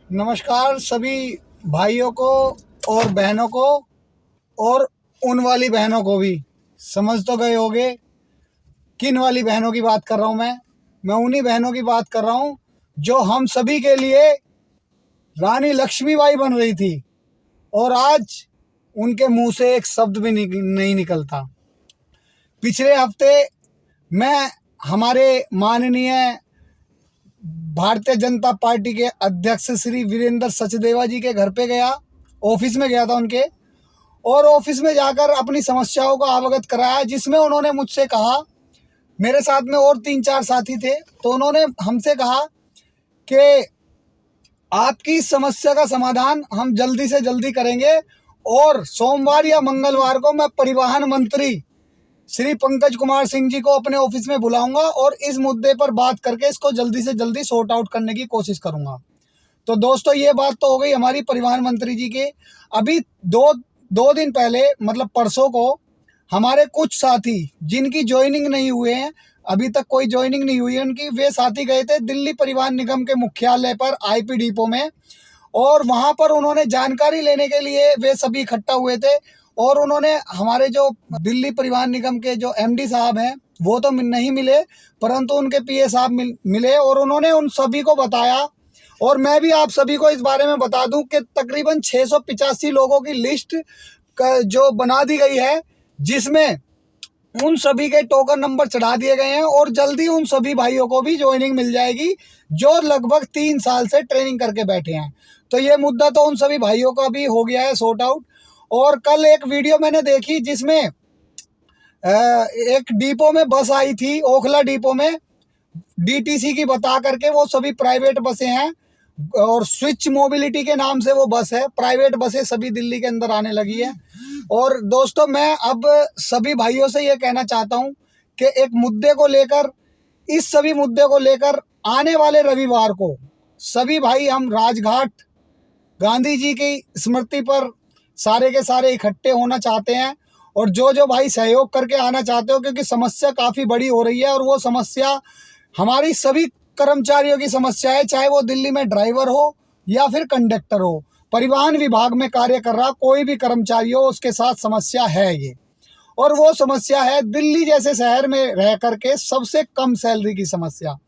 नमस्कार सभी भाइयों को और बहनों को, और उन वाली बहनों को भी। समझ तो गए होंगे किन वाली बहनों की बात कर रहा हूँ मैं उन्हीं बहनों की बात कर रहा हूँ जो हम सभी के लिए रानी लक्ष्मीबाई बन रही थी, और आज उनके मुंह से एक शब्द भी नहीं निकलता। पिछले हफ्ते मैं हमारे माननीय भारतीय जनता पार्टी के अध्यक्ष श्री वीरेंद्र सचदेवा जी के घर पे गया, ऑफिस में गया था उनके, और ऑफिस में जाकर अपनी समस्याओं को अवगत कराया, जिसमें उन्होंने मुझसे कहा, मेरे साथ में और 3-4 साथी थे, तो उन्होंने हमसे कहा कि आपकी समस्या का समाधान हम जल्दी से जल्दी करेंगे, और सोमवार या मंगलवार को मैं परिवहन मंत्री श्री पंकज कुमार सिंह जी को अपने ऑफिस में बुलाऊंगा और इस मुद्दे पर बात करके इसको जल्दी से जल्दी सॉर्ट आउट करने की कोशिश करूंगा। तो दोस्तों, ये बात तो हो गई हमारी परिवहन मंत्री जी के। अभी दो दिन पहले, मतलब परसों को, हमारे कुछ साथी जिनकी ज्वाइनिंग नहीं हुए हैं, अभी तक कोई ज्वाइनिंग नहीं हुई है उनकी, वे साथी गए थे दिल्ली परिवहन निगम के मुख्यालय पर, आईपी डिपो में, और वहां पर उन्होंने जानकारी लेने के लिए वे सभी इकट्ठा हुए थे। और उन्होंने हमारे जो दिल्ली परिवहन निगम के जो एमडी साहब हैं वो तो नहीं मिले, परंतु उनके पीए साहब मिले, और उन्होंने उन सभी को बताया। और मैं भी आप सभी को इस बारे में बता दूं कि तकरीबन 685 लोगों की लिस्ट जो बना दी गई है, जिसमें उन सभी के टोकन नंबर चढ़ा दिए गए हैं, और जल्दी उन सभी भाइयों को भी ज्वाइनिंग मिल जाएगी जो लगभग 3 साल से ट्रेनिंग करके बैठे हैं। तो ये मुद्दा तो उन सभी भाइयों का भी हो गया है सॉर्ट आउट। और कल एक वीडियो मैंने देखी जिसमें एक डिपो में बस आई थी, ओखला डिपो में, डीटीसी की बता करके, वो सभी प्राइवेट बसें हैं और स्विच मोबिलिटी के नाम से वो बस है, प्राइवेट बसें सभी दिल्ली के अंदर आने लगी है। और दोस्तों, मैं अब सभी भाइयों से ये कहना चाहता हूँ कि एक मुद्दे को लेकर, इस सभी मुद्दे को लेकर आने वाले रविवार को सभी भाई हम राजघाट गांधी जी की स्मृति पर सारे के सारे इकट्ठे होना चाहते हैं, और जो भाई सहयोग करके आना चाहते हो, क्योंकि समस्या काफ़ी बड़ी हो रही है, और वो समस्या हमारी सभी कर्मचारियों की समस्या है, चाहे वो दिल्ली में ड्राइवर हो या फिर कंडक्टर हो, परिवहन विभाग में कार्य कर रहा कोई भी कर्मचारी हो, उसके साथ समस्या है ये। और वो समस्या है दिल्ली जैसे शहर में रह करके सबसे कम सैलरी की समस्या।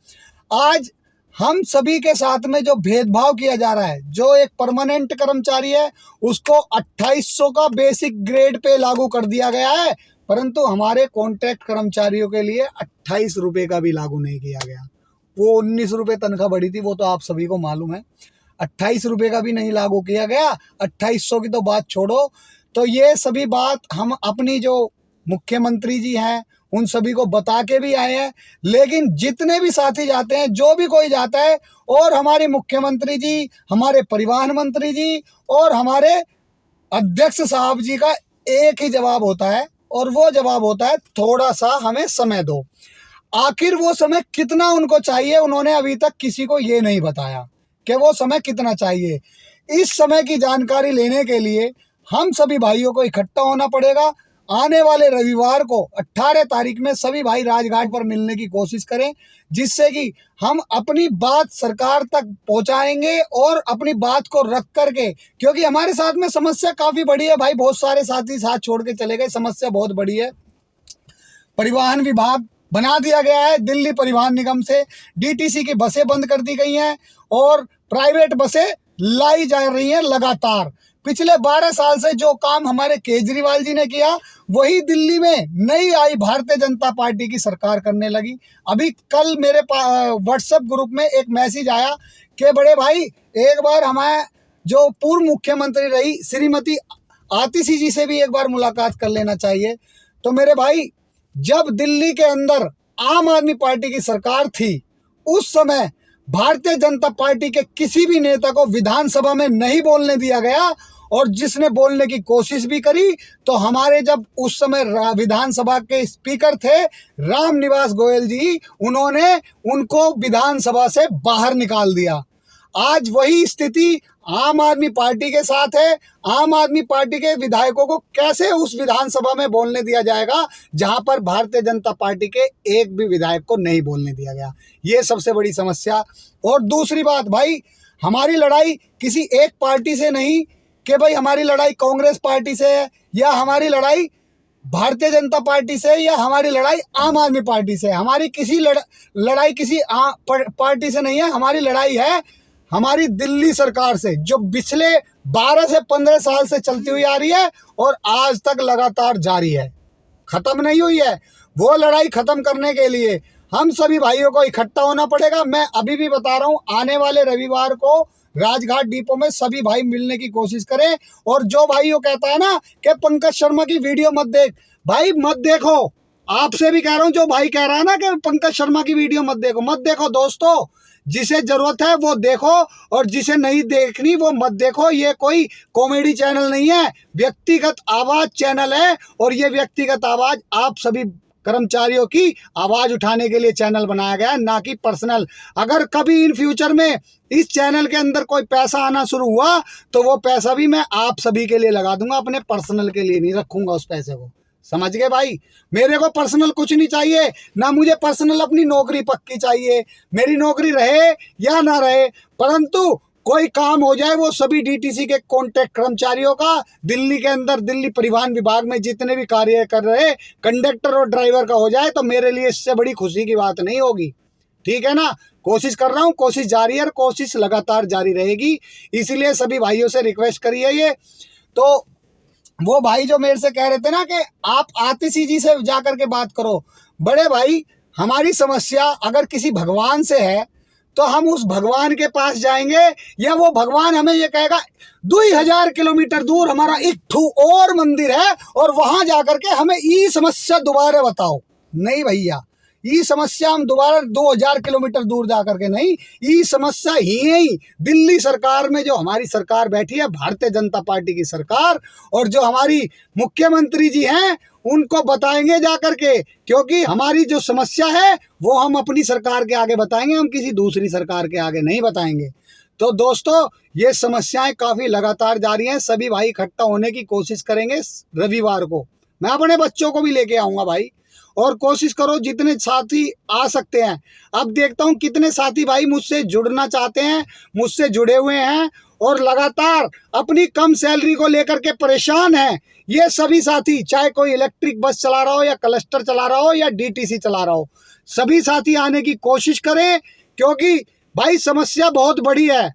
आज हम सभी के साथ में जो भेदभाव किया जा रहा है, जो एक परमानेंट कर्मचारी है उसको 2800 का बेसिक ग्रेड पे लागू कर दिया गया है, परंतु हमारे कॉन्ट्रैक्ट कर्मचारियों के लिए 28 रुपये का भी लागू नहीं किया गया। वो 19 रुपये तनख्वाह बढ़ी थी, वो तो आप सभी को मालूम है, 28 रुपये का भी नहीं लागू किया गया। 2800 की तो बात छोड़ो। तो ये सभी बात हम अपनी जो मुख्यमंत्री जी हैं उन सभी को बता के भी आए हैं, लेकिन जितने भी साथी जाते हैं, जो भी कोई जाता है, और हमारे मुख्यमंत्री जी, हमारे परिवहन मंत्री जी और हमारे अध्यक्ष साहब जी का एक ही जवाब होता है, और वो जवाब होता है, थोड़ा सा हमें समय दो। आखिर वो समय कितना उनको चाहिए, उन्होंने अभी तक किसी को ये नहीं बताया कि वो समय कितना चाहिए। इस समय की जानकारी लेने के लिए हम सभी भाइयों को इकट्ठा होना पड़ेगा। आने वाले रविवार को 18 तारीख में सभी भाई राजघाट पर मिलने की कोशिश करें, जिससे कि हम अपनी बात सरकार तक पहुंचाएंगे, और अपनी बात को रख करके, क्योंकि हमारे साथ में समस्या काफ़ी बड़ी है भाई, बहुत सारे साथी साथ छोड़ के चले गए, समस्या बहुत बड़ी है। परिवहन विभाग बना दिया गया है दिल्ली परिवहन निगम से, डीटीसी की बसें बंद कर दी गई हैं, और प्राइवेट बसें लाई जा रही हैं लगातार। पिछले 12 साल से जो काम हमारे केजरीवाल जी ने किया, वही दिल्ली में नई आई भारतीय जनता पार्टी की सरकार करने लगी। अभी कल मेरे व्हाट्सएप ग्रुप में एक मैसेज आया कि बड़े भाई, एक बार हमारे जो पूर्व मुख्यमंत्री रही श्रीमती आतिशी जी से भी एक बार मुलाकात कर लेना चाहिए। तो मेरे भाई, जब दिल्ली के अंदर आम आदमी पार्टी की सरकार थी, उस समय भारतीय जनता पार्टी के किसी भी नेता को विधानसभा में नहीं बोलने दिया गया, और जिसने बोलने की कोशिश भी करी तो हमारे जब उस समय विधानसभा के स्पीकर थे रामनिवास गोयल जी, उन्होंने उनको विधानसभा से बाहर निकाल दिया। आज वही स्थिति आम आदमी पार्टी के साथ है। आम आदमी पार्टी के विधायकों को कैसे उस विधानसभा में बोलने दिया जाएगा जहां पर भारतीय जनता पार्टी के एक भी विधायक को नहीं बोलने दिया गया? ये सबसे बड़ी समस्या। और दूसरी बात भाई, हमारी लड़ाई किसी एक पार्टी से नहीं कि भाई हमारी लड़ाई कांग्रेस पार्टी से है या हमारी लड़ाई भारतीय जनता पार्टी से या हमारी लड़ाई आम आदमी पार्टी से। हमारी किसी लड़ाई किसी पार्टी से नहीं है। हमारी लड़ाई है हमारी दिल्ली सरकार से, जो पिछले 12 से 15 साल से चलती हुई आ रही है और आज तक लगातार जारी है, खत्म नहीं हुई है। वो लड़ाई खत्म करने के लिए हम सभी भाइयों को इकट्ठा होना पड़ेगा। मैं अभी भी बता रहा हूं, आने वाले रविवार को राजघाट डिपो में सभी भाई मिलने की कोशिश करें। और जो भाइयों कहता है ना कि पंकज शर्मा की वीडियो मत देख, भाई मत देखो। आपसे भी कह रहा हूं, जो भाई कह रहा है ना कि पंकज शर्मा की वीडियो मत देखो, मत देखो दोस्तों। जिसे जरूरत है वो देखो और जिसे नहीं देखनी वो मत देखो। ये कोई कॉमेडी चैनल नहीं है, व्यक्तिगत आवाज चैनल है। और ये व्यक्तिगत आवाज आप सभी कर्मचारियों की आवाज उठाने के लिए चैनल बनाया गया है, ना कि पर्सनल। अगर कभी इन फ्यूचर में इस चैनल के अंदर कोई पैसा आना शुरू हुआ तो वो पैसा भी मैं आप सभी के लिए लगा दूंगा, अपने पर्सनल के लिए नहीं रखूंगा उस पैसे को। समझ गए भाई? मेरे को पर्सनल कुछ नहीं चाहिए, ना मुझे पर्सनल अपनी नौकरी पक्की चाहिए। मेरी नौकरी रहे या ना रहे, परंतु कोई काम हो जाए वो सभी डीटीसी के कॉन्ट्रैक्ट कर्मचारियों का, दिल्ली के अंदर दिल्ली परिवहन विभाग में जितने भी कार्य कर रहे कंडक्टर और ड्राइवर का हो जाए, तो मेरे लिए इससे बड़ी खुशी की बात नहीं होगी। ठीक है ना? कोशिश कर रहा हूँ, कोशिश जारी है और कोशिश लगातार जारी रहेगी। इसीलिए सभी भाइयों से रिक्वेस्ट करिए। ये तो वो भाई जो मेरे से कह रहे थे ना कि आप आतिशी जी से जाकर के बात करो, बड़े भाई हमारी समस्या अगर किसी भगवान से है तो हम उस भगवान के पास जाएंगे, या वो भगवान हमें ये कहेगा 2000 किलोमीटर दूर हमारा एक ठू और मंदिर है और वहां जाकर के हमें ये समस्या दोबारा बताओ। नहीं भैया, ये समस्या हम दोबारा 2000 किलोमीटर दूर जा करके नहीं, ये समस्या ही दिल्ली सरकार में जो हमारी सरकार बैठी है, भारतीय जनता पार्टी की सरकार, और जो हमारी मुख्यमंत्री जी हैं उनको बताएंगे जा करके। क्योंकि हमारी जो समस्या है वो हम अपनी सरकार के आगे बताएंगे, हम किसी दूसरी सरकार के आगे नहीं बताएंगे। तो दोस्तों, ये समस्याएं काफी लगातार जारी हैं। सभी भाई इकट्ठा होने की कोशिश करेंगे रविवार को। मैं अपने बच्चों को भी लेके आऊंगा भाई, और कोशिश करो जितने साथी आ सकते हैं। अब देखता हूं कितने साथी भाई मुझसे जुड़ना चाहते हैं, मुझसे जुड़े हुए हैं और लगातार अपनी कम सैलरी को लेकर के परेशान हैं। ये सभी साथी, चाहे कोई इलेक्ट्रिक बस चला रहा हो या क्लस्टर चला रहा हो या डीटीसी चला रहा हो, सभी साथी आने की कोशिश करें। क्योंकि भाई समस्या बहुत बड़ी है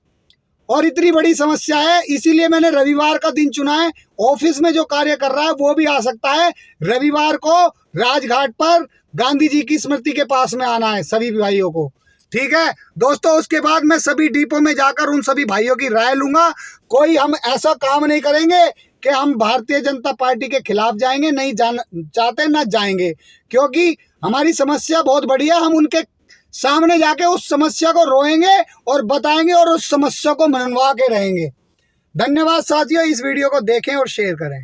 और इतनी बड़ी समस्या है, इसीलिए मैंने रविवार का दिन चुना है। ऑफिस में जो कार्य कर रहा है वो भी आ सकता है। रविवार को राजघाट पर गांधी जी की स्मृति के पास में आना है सभी भाइयों को। ठीक है दोस्तों, उसके बाद मैं सभी डिपो में जाकर उन सभी भाइयों की राय लूंगा। कोई हम ऐसा काम नहीं करेंगे कि हम भारतीय जनता पार्टी के खिलाफ जाएंगे, नहीं जाना चाहते ना जाएंगे, क्योंकि हमारी समस्या बहुत बड़ी है। हम उनके सामने जाके उस समस्या को रोएंगे और बताएंगे और उस समस्या को मनवा के रहेंगे। धन्यवाद साथियों, इस वीडियो को देखें और शेयर करें।